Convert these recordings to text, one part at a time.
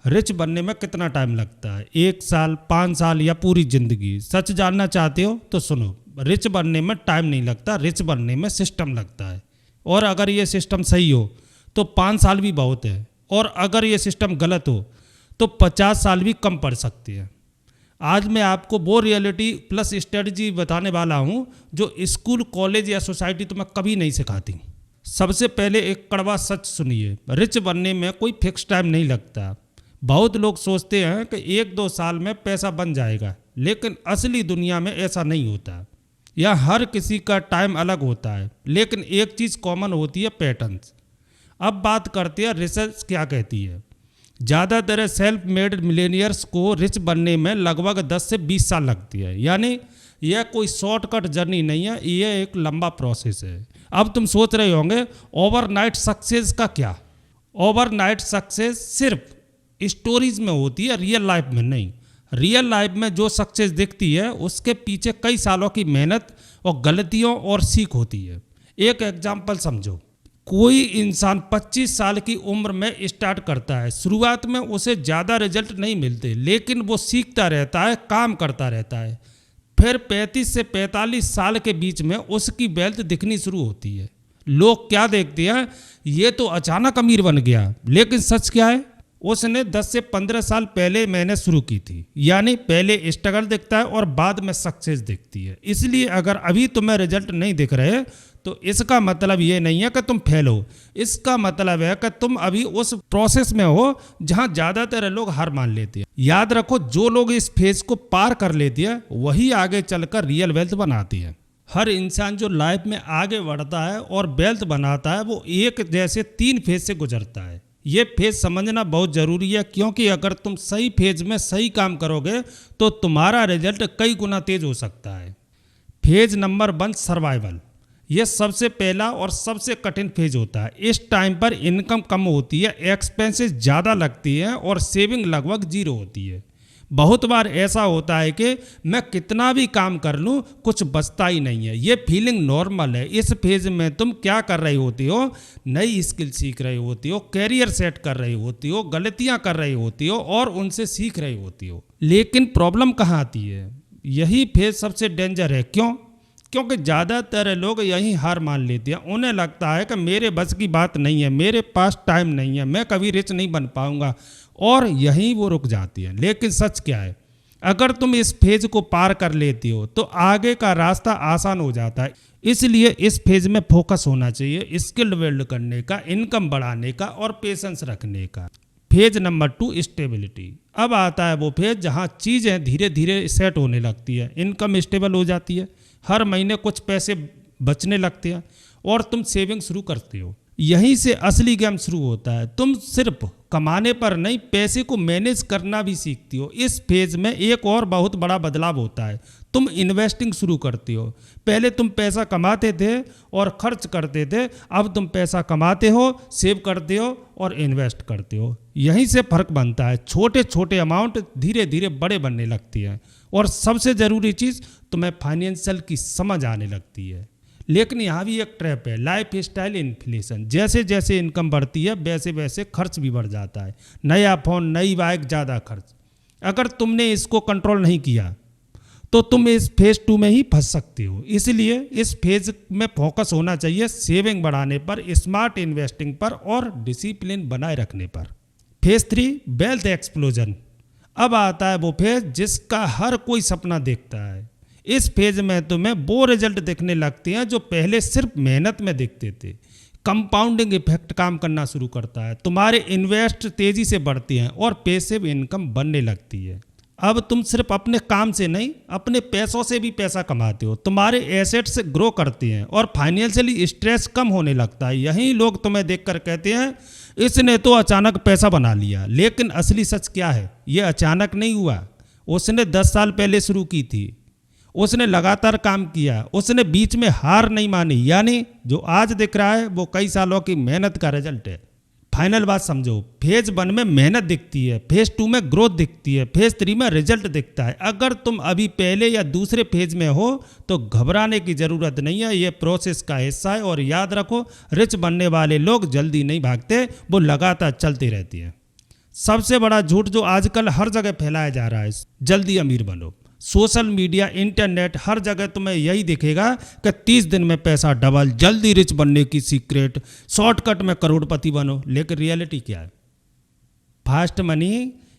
Rich बनने में कितना टाइम लगता है, 1 साल, 5 साल या पूरी ज़िंदगी? सच जानना चाहते हो तो सुनो, रिच बनने में टाइम नहीं लगता, रिच बनने में सिस्टम लगता है। और अगर ये सिस्टम सही हो तो 5 साल भी बहुत है, और अगर ये सिस्टम गलत हो तो 50 साल भी कम पड़ सकती है। आज मैं आपको वो रियलिटी प्लस स्ट्रेटजी बताने वाला हूँ जो स्कूल, कॉलेज या सोसाइटी तुम्हें कभी नहीं सिखाती। सबसे पहले एक कड़वा सच सुनिए, रिच बनने में कोई फिक्स टाइम नहीं लगता। बहुत लोग सोचते हैं कि 1-2 साल में पैसा बन जाएगा, लेकिन असली दुनिया में ऐसा नहीं होता। यह हर किसी का टाइम अलग होता है, लेकिन एक चीज़ कॉमन होती है, पैटर्न्स। अब बात करते हैं रिसर्च क्या कहती है। ज़्यादातर सेल्फ मेड मिलेनियर्स को रिच बनने में लगभग 10 से 20 साल लगती है। यानी यह कोई शॉर्टकट जर्नी नहीं है, यह एक लंबा प्रोसेस है। अब तुम सोच रहे होंगे ओवरनाइट सक्सेस का क्या? ओवरनाइट सक्सेस सिर्फ स्टोरीज में होती है, रियल लाइफ में नहीं। रियल लाइफ में जो सक्सेस दिखती है उसके पीछे कई सालों की मेहनत और गलतियों और सीख होती है। एक एग्जाम्पल समझो, कोई इंसान 25 साल की उम्र में स्टार्ट करता है। शुरुआत में उसे ज़्यादा रिजल्ट नहीं मिलते, लेकिन वो सीखता रहता है, काम करता रहता है। फिर 35 से 45 साल के बीच में उसकी वेल्थ दिखनी शुरू होती है। लोग क्या देखते हैं, ये तो अचानक अमीर बन गया, लेकिन सच क्या है, उसने 10 से 15 साल पहले मेहनत शुरू की थी। यानी पहले स्ट्रगल दिखता है और बाद में सक्सेस दिखती है। इसलिए अगर अभी तुम्हें रिजल्ट नहीं दिख रहे तो इसका मतलब ये नहीं है कि तुम फेल हो, इसका मतलब है कि तुम अभी उस प्रोसेस में हो जहां ज़्यादातर लोग हार मान लेते हैं। याद रखो, जो लोग इस फेज को पार कर लेते हैं वही आगे चलकर रियल वेल्थ बनाती है। हर इंसान जो लाइफ में आगे बढ़ता है और वेल्थ बनाता है वो एक जैसे 3 फेज से गुजरता है। ये फेज समझना बहुत ज़रूरी है, क्योंकि अगर तुम सही फेज में सही काम करोगे तो तुम्हारा रिजल्ट कई गुना तेज हो सकता है। Phase number 1, survival. यह सबसे पहला और सबसे कठिन फेज होता है। इस टाइम पर इनकम कम होती है, एक्सपेंसेस ज़्यादा लगती हैं और सेविंग लगभग 0 होती है। बहुत बार ऐसा होता है कि मैं कितना भी काम कर लूं कुछ बचता ही नहीं है। ये फीलिंग नॉर्मल है। इस फेज में तुम क्या कर रही होती हो, नई स्किल सीख रही होती हो, कैरियर सेट कर रही होती हो, गलतियां कर रही होती हो और उनसे सीख रही होती हो। लेकिन प्रॉब्लम कहाँ आती है, यही फेज सबसे डेंजर है। क्यों? क्योंकि ज़्यादातर लोग यही हार मान लेते हैं। उन्हें लगता है कि मेरे बस की बात नहीं है, मेरे पास टाइम नहीं है, मैं कभी रिच नहीं बन पाऊंगा, और यहीं वो रुक जाती है। लेकिन सच क्या है, अगर तुम इस फेज को पार कर लेती हो तो आगे का रास्ता आसान हो जाता है। इसलिए इस फेज में फोकस होना चाहिए, स्किल बिल्ड करने का, इनकम बढ़ाने का और पेशेंस रखने का। Phase number 2, stability. अब आता है वो फेज जहाँ चीज़ें धीरे धीरे सेट होने लगती है, इनकम स्टेबल हो जाती है, हर महीने कुछ पैसे बचने लगते हैं और तुम सेविंग शुरू करते हो। यहीं से असली गेम शुरू होता है। तुम सिर्फ कमाने पर नहीं, पैसे को मैनेज करना भी सीखती हो। इस फेज में एक और बहुत बड़ा बदलाव होता है, तुम इन्वेस्टिंग शुरू करती हो। पहले तुम पैसा कमाते थे और खर्च करते थे, अब तुम पैसा कमाते हो, सेव करते हो और इन्वेस्ट करते हो। यहीं से फर्क बनता है। छोटे छोटे अमाउंट धीरे धीरे बड़े बनने लगती हैं और सबसे ज़रूरी चीज़, तुम्हें फाइनेंशियल की समझ आने लगती है। लेकिन यहाँ भी एक ट्रैप है, लाइफ स्टाइल इन्फ्लेशन। जैसे जैसे इनकम बढ़ती है वैसे वैसे खर्च भी बढ़ जाता है। नया फ़ोन, नई बाइक, ज़्यादा खर्च। अगर तुमने इसको कंट्रोल नहीं किया तो तुम इस फेज 2 में ही फंस सकते हो। इसलिए इस फेज में फोकस होना चाहिए सेविंग बढ़ाने पर, स्मार्ट इन्वेस्टिंग पर और डिसिप्लिन बनाए रखने पर। Phase 3, wealth explosion. अब आता है वो फेज जिसका हर कोई सपना देखता है। इस फेज में तुम्हें वो रिजल्ट दिखने लगते हैं जो पहले सिर्फ मेहनत में दिखते थे। कंपाउंडिंग इफेक्ट काम करना शुरू करता है, तुम्हारे इन्वेस्ट तेजी से बढ़ते हैं और पैसिव इनकम बनने लगती है। अब तुम सिर्फ अपने काम से नहीं, अपने पैसों से भी पैसा कमाते हो, तुम्हारे एसेट्स ग्रो करते हैं और फाइनेंशियली स्ट्रेस कम होने लगता है। यही लोग तुम्हें देखकर कहते हैं इसने तो अचानक पैसा बना लिया। लेकिन असली सच क्या है, ये अचानक नहीं हुआ। उसने 10 साल पहले शुरू की थी, उसने लगातार काम किया, उसने बीच में हार नहीं मानी। यानी जो आज दिख रहा है वो कई सालों की मेहनत का रिजल्ट है। फाइनल बात समझो, फेज 1 में मेहनत दिखती है, फेज 2 में ग्रोथ दिखती है, फेज 3 में रिजल्ट दिखता है। अगर तुम अभी पहले या दूसरे फेज में हो तो घबराने की ज़रूरत नहीं है, ये प्रोसेस का हिस्सा है। और याद रखो, रिच बनने वाले लोग जल्दी नहीं भागते, वो लगातार चलते रहते हैं। सबसे बड़ा झूठ जो आजकल हर जगह फैलाया जा रहा है, जल्दी अमीर बनो। सोशल मीडिया, इंटरनेट, हर जगह तुम्हें यही दिखेगा कि 30 दिन में पैसा डबल, जल्दी रिच बनने की सीक्रेट, शॉर्टकट में करोड़पति बनो। लेकिन रियलिटी क्या है? Fast money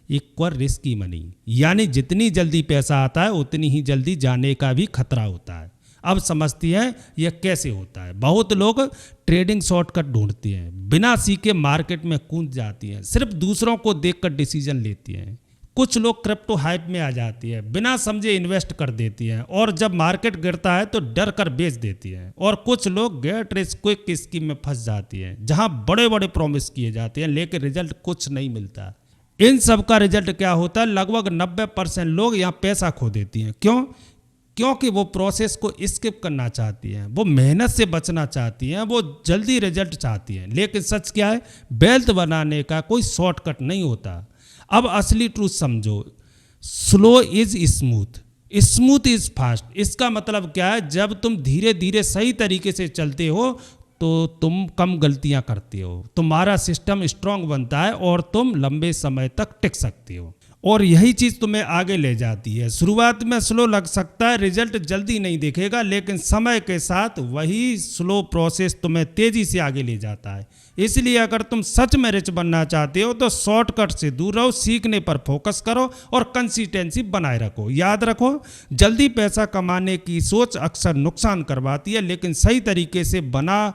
equal risky money, यानी जितनी जल्दी पैसा आता है उतनी ही जल्दी जाने का भी खतरा होता है। अब समझती हैं यह कैसे होता है। बहुत लोग ट्रेडिंग शॉर्टकट ढूंढते हैं, बिना सीखे मार्केट में कूद जाती हैं, सिर्फ दूसरों को देखकर डिसीजन लेती हैं। कुछ लोग क्रिप्टो हाइप में आ जाती है, बिना समझे इन्वेस्ट कर देती हैं और जब मार्केट गिरता है तो डर कर बेच देती हैं। और कुछ लोग गेट रिच क्विक स्कीम में फंस जाती हैं, जहां बड़े बड़े प्रॉमिस किए जाते हैं लेकिन रिजल्ट कुछ नहीं मिलता। इन सब का रिजल्ट क्या होता है? लगभग 90% लोग यहाँ पैसा खो देती हैं। क्यों? क्योंकि वो प्रोसेस को स्किप करना चाहती हैं, वो मेहनत से बचना चाहती हैं, वो जल्दी रिजल्ट चाहती हैं। लेकिन सच क्या है? वेल्थ बनाने का कोई शॉर्टकट नहीं होता। अब असली ट्रूथ समझो, slow is smooth, smooth is fast. इसका मतलब क्या है? जब तुम धीरे धीरे सही तरीके से चलते हो तो तुम कम गलतियां करते हो, तुम्हारा सिस्टम स्ट्रांग बनता है और तुम लंबे समय तक टिक सकते हो। और यही चीज़ तुम्हें आगे ले जाती है। शुरुआत में स्लो लग सकता है, रिजल्ट जल्दी नहीं दिखेगा, लेकिन समय के साथ वही स्लो प्रोसेस तुम्हें तेज़ी से आगे ले जाता है। इसलिए अगर तुम सच में रिच बनना चाहते हो तो शॉर्टकट से दूर रहो, सीखने पर फोकस करो और कंसिस्टेंसी बनाए रखो। याद रखो, जल्दी पैसा कमाने की सोच अक्सर नुकसान करवाती है, लेकिन सही तरीके से बना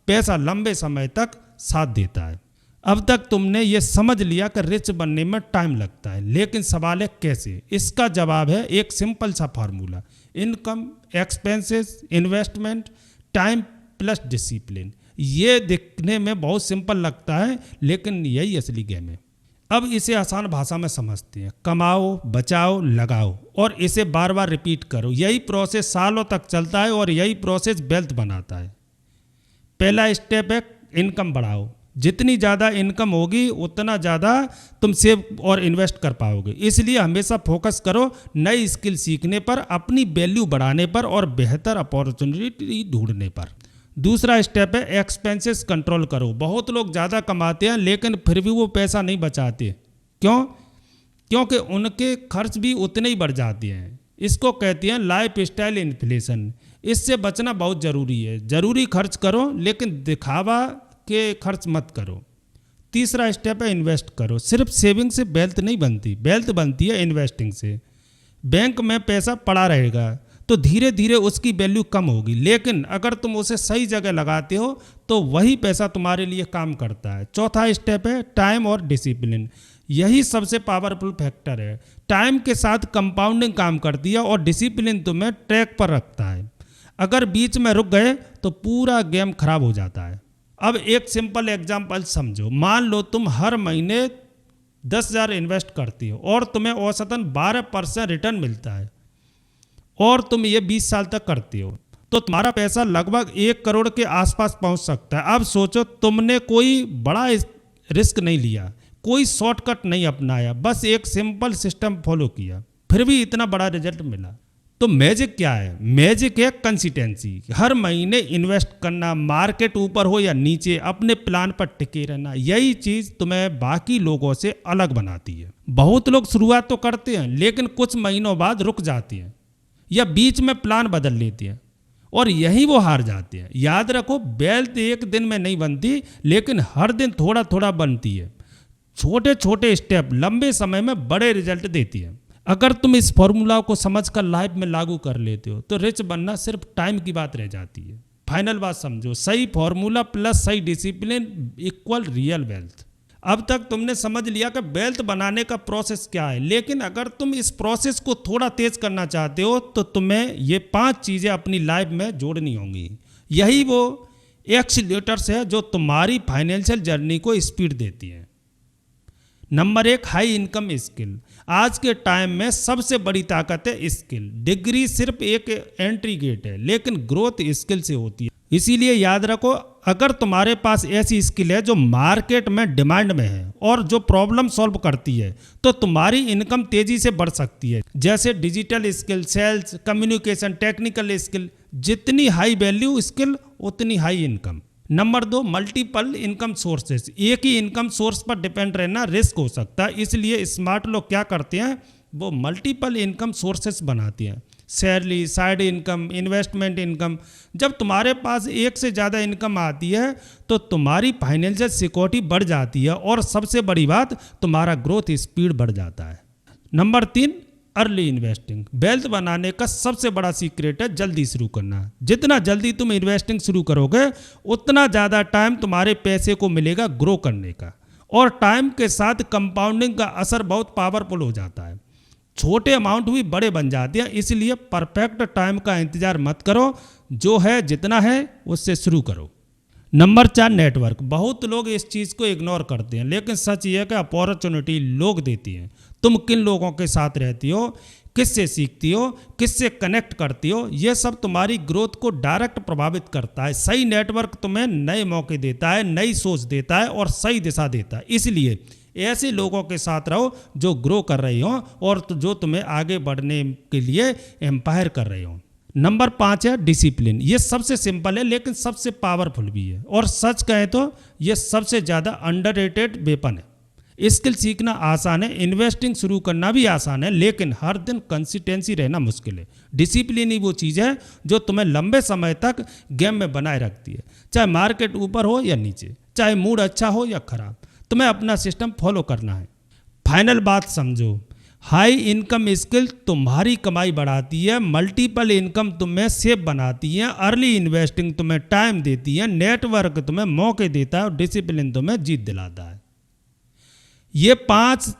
पैसा लंबे समय तक साथ देता है। अब तक तुमने ये समझ लिया कि रिच बनने में टाइम लगता है, लेकिन सवाल है कैसे? इसका जवाब है एक सिंपल सा formula, income, expenses, investment, time plus discipline. ये दिखने में बहुत सिंपल लगता है, लेकिन यही असली गेम है। अब इसे आसान भाषा में समझते हैं, कमाओ, बचाओ, लगाओ और इसे बार बार रिपीट करो। यही प्रोसेस सालों तक चलता है और यही प्रोसेस वेल्थ बनाता है। पहला स्टेप है इनकम बढ़ाओ। जितनी ज़्यादा इनकम होगी उतना ज़्यादा तुम सेव और इन्वेस्ट कर पाओगे। इसलिए हमेशा फोकस करो नई स्किल सीखने पर, अपनी वैल्यू बढ़ाने पर और बेहतर अपॉर्चुनिटी ढूंढने पर। दूसरा स्टेप है एक्सपेंसेस कंट्रोल करो। बहुत लोग ज़्यादा कमाते हैं लेकिन फिर भी वो पैसा नहीं बचाते। क्यों? क्योंकि उनके खर्च भी उतने ही बढ़ जाते हैं। इसको कहते हैं लाइफ स्टाइल इन्फ्लेशन। इससे बचना बहुत ज़रूरी है। ज़रूरी खर्च करो लेकिन दिखावा के खर्च मत करो। तीसरा स्टेप है इन्वेस्ट करो। सिर्फ सेविंग से वेल्थ नहीं बनती, वेल्थ बनती है इन्वेस्टिंग से। बैंक में पैसा पड़ा रहेगा तो धीरे धीरे उसकी वैल्यू कम होगी, लेकिन अगर तुम उसे सही जगह लगाते हो तो वही पैसा तुम्हारे लिए काम करता है। चौथा स्टेप है टाइम और डिसिप्लिन। यही सबसे पावरफुल फैक्टर है। टाइम के साथ कंपाउंडिंग काम करती है और डिसिप्लिन तुम्हें ट्रैक पर रखता है। अगर बीच में रुक गए तो पूरा गेम खराब हो जाता है। अब एक सिंपल एग्जांपल समझो। मान लो तुम हर महीने 10,000 इन्वेस्ट करती हो और तुम्हें औसतन 12% रिटर्न मिलता है और तुम ये 20 साल तक करती हो, तो तुम्हारा पैसा लगभग 1 करोड़ के आसपास पहुंच सकता है। अब सोचो, तुमने कोई बड़ा रिस्क नहीं लिया, कोई शॉर्टकट नहीं अपनाया, बस एक सिंपल सिस्टम फॉलो किया, फिर भी इतना बड़ा रिजल्ट मिला। तो मैजिक क्या है? मैजिक है कंसिस्टेंसी। हर महीने इन्वेस्ट करना, मार्केट ऊपर हो या नीचे, अपने प्लान पर टिके रहना। यही चीज़ तुम्हें बाकी लोगों से अलग बनाती है। बहुत लोग शुरुआत तो करते हैं लेकिन कुछ महीनों बाद रुक जाते हैं या बीच में प्लान बदल लेते हैं और यही वो हार जाते हैं। याद रखो, वेल्थ एक दिन में नहीं बनती, लेकिन हर दिन थोड़ा थोड़ा बनती है। छोटे छोटे स्टेप लंबे समय में बड़े रिजल्ट देती है। अगर तुम इस फॉर्मूला को समझकर लाइफ में लागू कर लेते हो तो रिच बनना सिर्फ टाइम की बात रह जाती है। फाइनल बात समझो, सही फॉर्मूला प्लस सही डिसिप्लिन इक्वल रियल वेल्थ। अब तक तुमने समझ लिया कि वेल्थ बनाने का प्रोसेस क्या है, लेकिन अगर तुम इस प्रोसेस को थोड़ा तेज करना चाहते हो तो तुम्हें ये 5 चीज़ें अपनी लाइफ में जोड़नी होंगी। यही वो एक्सीलरेटर्स है जो तुम्हारी फाइनेंशियल जर्नी को स्पीड देती है। Number 1, high income skill. आज के टाइम में सबसे बड़ी ताकत है स्किल। डिग्री सिर्फ एक एंट्री गेट है, लेकिन ग्रोथ स्किल से होती है। इसीलिए याद रखो, अगर तुम्हारे पास ऐसी स्किल है जो मार्केट में डिमांड में है और जो प्रॉब्लम सॉल्व करती है, तो तुम्हारी इनकम तेजी से बढ़ सकती है। जैसे digital skill, sales, communication, technical skill. जितनी हाई वैल्यू स्किल उतनी high income. Number 2, multiple income sources. एक ही इनकम सोर्स पर डिपेंड रहना रिस्क हो सकता है, इसलिए स्मार्ट लोग क्या करते हैं, वो मल्टीपल इनकम सोर्सेस बनाते हैं। Salary, side income, investment income. जब तुम्हारे पास एक से ज़्यादा इनकम आती है तो तुम्हारी फाइनेंशियल सिक्योरिटी बढ़ जाती है और सबसे बड़ी बात, तुम्हारा ग्रोथ स्पीड बढ़ जाता है। Number 3, early investing. वेल्थ बनाने का सबसे बड़ा सीक्रेट है जल्दी शुरू करना। जितना जल्दी तुम इन्वेस्टिंग शुरू करोगे उतना ज़्यादा टाइम तुम्हारे पैसे को मिलेगा ग्रो करने का, और टाइम के साथ कंपाउंडिंग का असर बहुत पावरफुल हो जाता है। छोटे अमाउंट भी बड़े बन जाते हैं, इसलिए परफेक्ट टाइम का इंतजार मत करो, जो है जितना है उससे शुरू करो। Number 4, network. बहुत लोग इस चीज़ को इग्नोर करते हैं, लेकिन सच ये है कि अपॉर्चुनिटी लोग देती हैं। तुम किन लोगों के साथ रहती हो, किससे सीखती हो, किससे कनेक्ट करती हो, यह सब तुम्हारी ग्रोथ को डायरेक्ट प्रभावित करता है। सही नेटवर्क तुम्हें नए मौके देता है, नई सोच देता है और सही दिशा देता है। इसलिए ऐसे लोगों के साथ रहो जो ग्रो कर रहे हो और जो तुम्हें आगे बढ़ने के लिए एम्पायर कर रहे हो। नंबर 5 है डिसिप्लिन। ये सबसे सिंपल है लेकिन सबसे पावरफुल भी है, और सच कहें तो ये सबसे ज़्यादा अंडररेटेड वेपन है। स्किल सीखना आसान है, इन्वेस्टिंग शुरू करना भी आसान है, लेकिन हर दिन कंसिस्टेंसी रहना मुश्किल है। डिसिप्लिन ही वो चीज़ है जो तुम्हें लंबे समय तक गेम में बनाए रखती है, चाहे मार्केट ऊपर हो या नीचे, चाहे मूड अच्छा हो या खराब, तुम्हें अपना सिस्टम फॉलो करना है। फाइनल बात समझो, हाई इनकम स्किल तुम्हारी कमाई बढ़ाती है, मल्टीपल इनकम तुम्हें सेफ बनाती है, अर्ली इन्वेस्टिंग तुम्हें टाइम देती है, नेटवर्क तुम्हें मौके देता है और डिसिप्लिन तुम्हें जीत दिलाता है। ये 5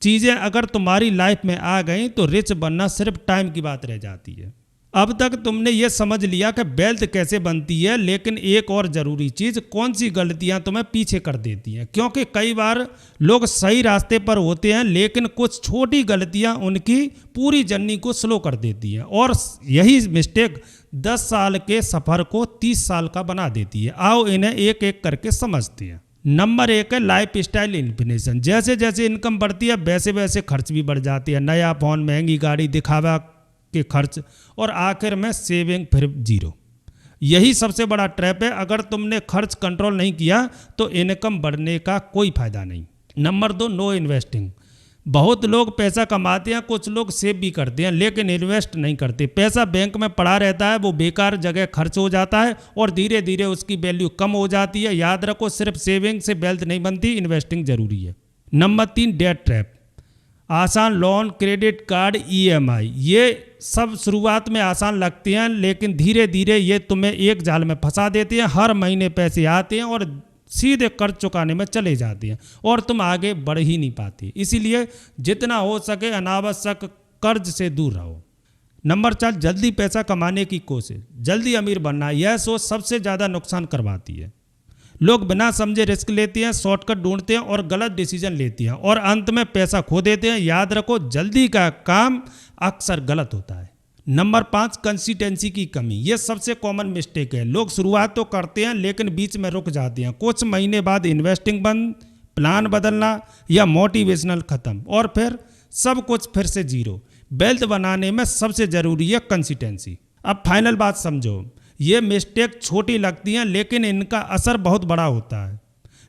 चीज़ें अगर तुम्हारी लाइफ में आ गई तो रिच बनना सिर्फ टाइम की बात रह जाती है। अब तक तुमने ये समझ लिया कि वेल्थ कैसे बनती है, लेकिन एक और ज़रूरी चीज़, कौन सी गलतियां तुम्हें पीछे कर देती हैं। क्योंकि कई बार लोग सही रास्ते पर होते हैं, लेकिन कुछ छोटी गलतियां उनकी पूरी जर्नी को स्लो कर देती हैं, और यही मिस्टेक 10 साल के सफ़र को 30 साल का बना देती है। आओ इन्हें एक एक करके समझते हैं। नंबर 1 है लाइफ स्टाइल इन्फ्लेशन। जैसे जैसे इनकम बढ़ती है वैसे वैसे खर्च भी बढ़ जाती है। नया फोन, महंगी गाड़ी, दिखावा के खर्च, और आखिर में सेविंग फिर जीरो। यही सबसे बड़ा ट्रैप है। अगर तुमने खर्च कंट्रोल नहीं किया तो इनकम बढ़ने का कोई फायदा नहीं। Number 2, no investing. बहुत लोग पैसा कमाते हैं, कुछ लोग सेव भी करते हैं, लेकिन इन्वेस्ट नहीं करते। पैसा बैंक में पड़ा रहता है, वो बेकार जगह खर्च हो जाता है और धीरे धीरे उसकी वैल्यू कम हो जाती है। याद रखो, सिर्फ सेविंग से वेल्थ नहीं बनती, इन्वेस्टिंग जरूरी है। Number 3, debt trap. आसान लोन, क्रेडिट कार्ड, EMI, ये सब शुरुआत में आसान लगती हैं, लेकिन धीरे धीरे ये तुम्हें एक जाल में फंसा देते हैं। हर महीने पैसे आते हैं और सीधे कर्ज चुकाने में चले जाते हैं और तुम आगे बढ़ ही नहीं पाती। इसीलिए जितना हो सके अनावश्यक कर्ज से दूर रहो। नंबर 4, जल्दी पैसा कमाने की कोशिश। जल्दी अमीर बनना, यह सोच सबसे ज़्यादा नुकसान करवाती है। लोग बिना समझे रिस्क लेते हैं, शॉर्टकट ढूंढते हैं और गलत डिसीजन लेते हैं और अंत में पैसा खो देते हैं। याद रखो, जल्दी का काम अक्सर गलत होता है। नंबर 5, कंसिस्टेंसी की कमी। ये सबसे कॉमन मिस्टेक है। लोग शुरुआत तो करते हैं लेकिन बीच में रुक जाते हैं। कुछ महीने बाद इन्वेस्टिंग बंद, प्लान बदलना या मोटिवेशनल खत्म, और फिर सब कुछ फिर से जीरो। वेल्थ बनाने में सबसे ज़रूरी है कंसिस्टेंसी। अब फाइनल बात समझो, ये मिस्टेक छोटी लगती हैं लेकिन इनका असर बहुत बड़ा होता है।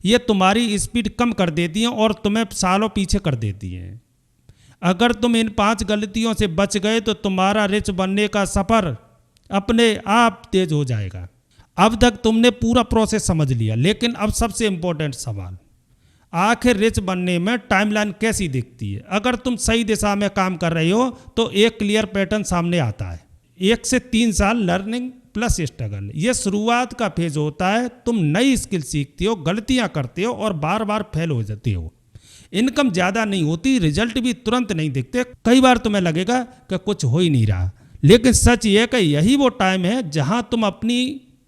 ये तुम्हारी स्पीड कम कर देती हैं और तुम्हें सालों पीछे कर देती हैं। अगर तुम इन 5 गलतियों से बच गए तो तुम्हारा रिच बनने का सफ़र अपने आप तेज हो जाएगा। अब तक तुमने पूरा प्रोसेस समझ लिया, लेकिन अब सबसे इम्पोर्टेंट सवाल, आखिर रिच बनने में टाइमलाइन कैसी दिखती है। अगर तुम सही दिशा में काम कर रहे हो तो एक क्लियर पैटर्न सामने आता है। 1 से 3 साल लर्निंग प्लस स्ट्रगल, ये शुरुआत का फेज होता है। तुम नई स्किल सीखते हो, गलतियां करते हो और बार बार फेल हो जाते हो। इनकम ज़्यादा नहीं होती, रिजल्ट भी तुरंत नहीं दिखते। कई बार तुम्हें लगेगा कि कुछ हो ही नहीं रहा, लेकिन सच ये है कि यही वो टाइम है जहां तुम अपनी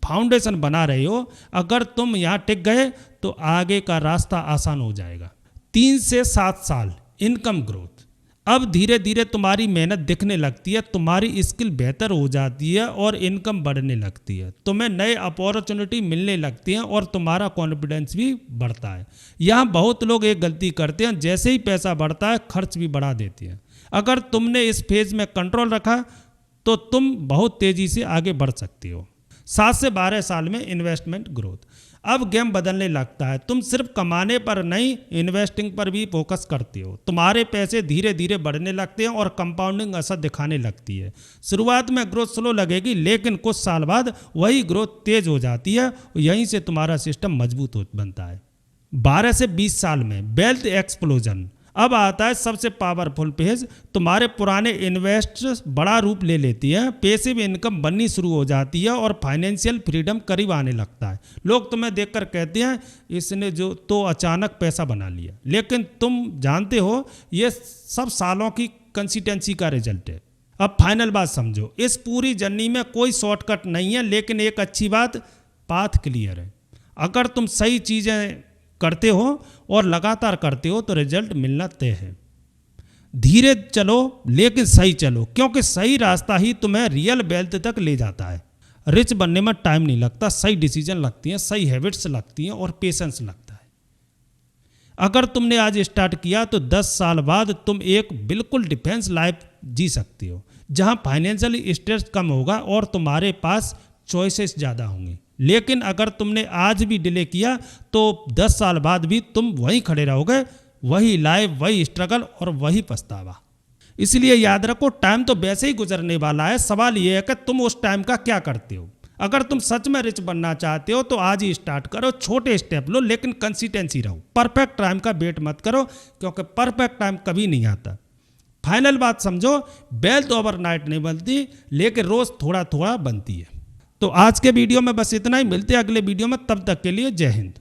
फाउंडेशन बना रहे हो। अगर तुम यहाँ टिक गए तो आगे का रास्ता आसान हो जाएगा। 3 से 7 साल इनकम ग्रोथ। अब धीरे धीरे तुम्हारी मेहनत दिखने लगती है, तुम्हारी स्किल बेहतर हो जाती है और इनकम बढ़ने लगती है। तुम्हें नए अपॉर्चुनिटी मिलने लगती हैं और तुम्हारा कॉन्फिडेंस भी बढ़ता है। यहाँ बहुत लोग एक गलती करते हैं, जैसे ही पैसा बढ़ता है खर्च भी बढ़ा देते हैं। अगर तुमने इस फेज में कंट्रोल रखा तो तुम बहुत तेज़ी से आगे बढ़ सकते हो। 7 से 12 साल में इन्वेस्टमेंट ग्रोथ। अब गेम बदलने लगता है, तुम सिर्फ कमाने पर नहीं इन्वेस्टिंग पर भी फोकस करते हो। तुम्हारे पैसे धीरे धीरे बढ़ने लगते हैं और कंपाउंडिंग असर दिखाने लगती है। शुरुआत में ग्रोथ स्लो लगेगी, लेकिन कुछ साल बाद वही ग्रोथ तेज हो जाती है। यहीं से तुम्हारा सिस्टम मजबूत बनता है। 12 से 20 साल में वेल्थ एक्सप्लोजन। अब आता है सबसे पावरफुल पेज। तुम्हारे पुराने इन्वेस्ट्स बड़ा रूप ले लेती है, पैसिव इनकम बननी शुरू हो जाती है और फाइनेंशियल फ्रीडम करीब आने लगता है। लोग तुम्हें देखकर कहते हैं इसने जो तो अचानक पैसा बना लिया, लेकिन तुम जानते हो ये सब सालों की कंसिस्टेंसी का रिजल्ट है। अब फाइनल बात समझो, इस पूरी जर्नी में कोई शॉर्टकट नहीं है, लेकिन एक अच्छी बात, पाथ क्लियर है। अगर तुम सही चीज़ें करते हो और लगातार करते हो तो रिजल्ट मिलना तय है। धीरे चलो लेकिन सही चलो, क्योंकि सही रास्ता ही तुम्हें रियल वेल्थ तक ले जाता है। रिच बनने में टाइम नहीं लगता, सही डिसीजन लगती हैं, सही हैबिट्स लगती हैं और पेशेंस लगता है। अगर तुमने आज स्टार्ट किया तो 10 साल बाद तुम एक बिल्कुल डिफेंस लाइफ जी सकते हो, जहां फाइनेंशियल स्ट्रेस कम होगा और तुम्हारे पास चॉइसेस ज़्यादा होंगे। लेकिन अगर तुमने आज भी डिले किया तो 10 साल बाद भी तुम वहीं खड़े रहोगे, वही लाइफ, वही स्ट्रगल और वही पछतावा। इसलिए याद रखो, टाइम तो वैसे ही गुजरने वाला है, सवाल यह है कि तुम उस टाइम का क्या करते हो। अगर तुम सच में रिच बनना चाहते हो तो आज ही स्टार्ट करो, छोटे स्टेप लो लेकिन कंसिस्टेंसी रहो। परफेक्ट टाइम का वेट मत करो, क्योंकि परफेक्ट टाइम कभी नहीं आता। फाइनल बात समझो, वेल्थ ओवरनाइट नहीं बनती, लेकिन रोज थोड़ा थोड़ा बनती है। तो आज के वीडियो में बस इतना ही, मिलते हैं अगले वीडियो में, तब तक के लिए जय हिंद।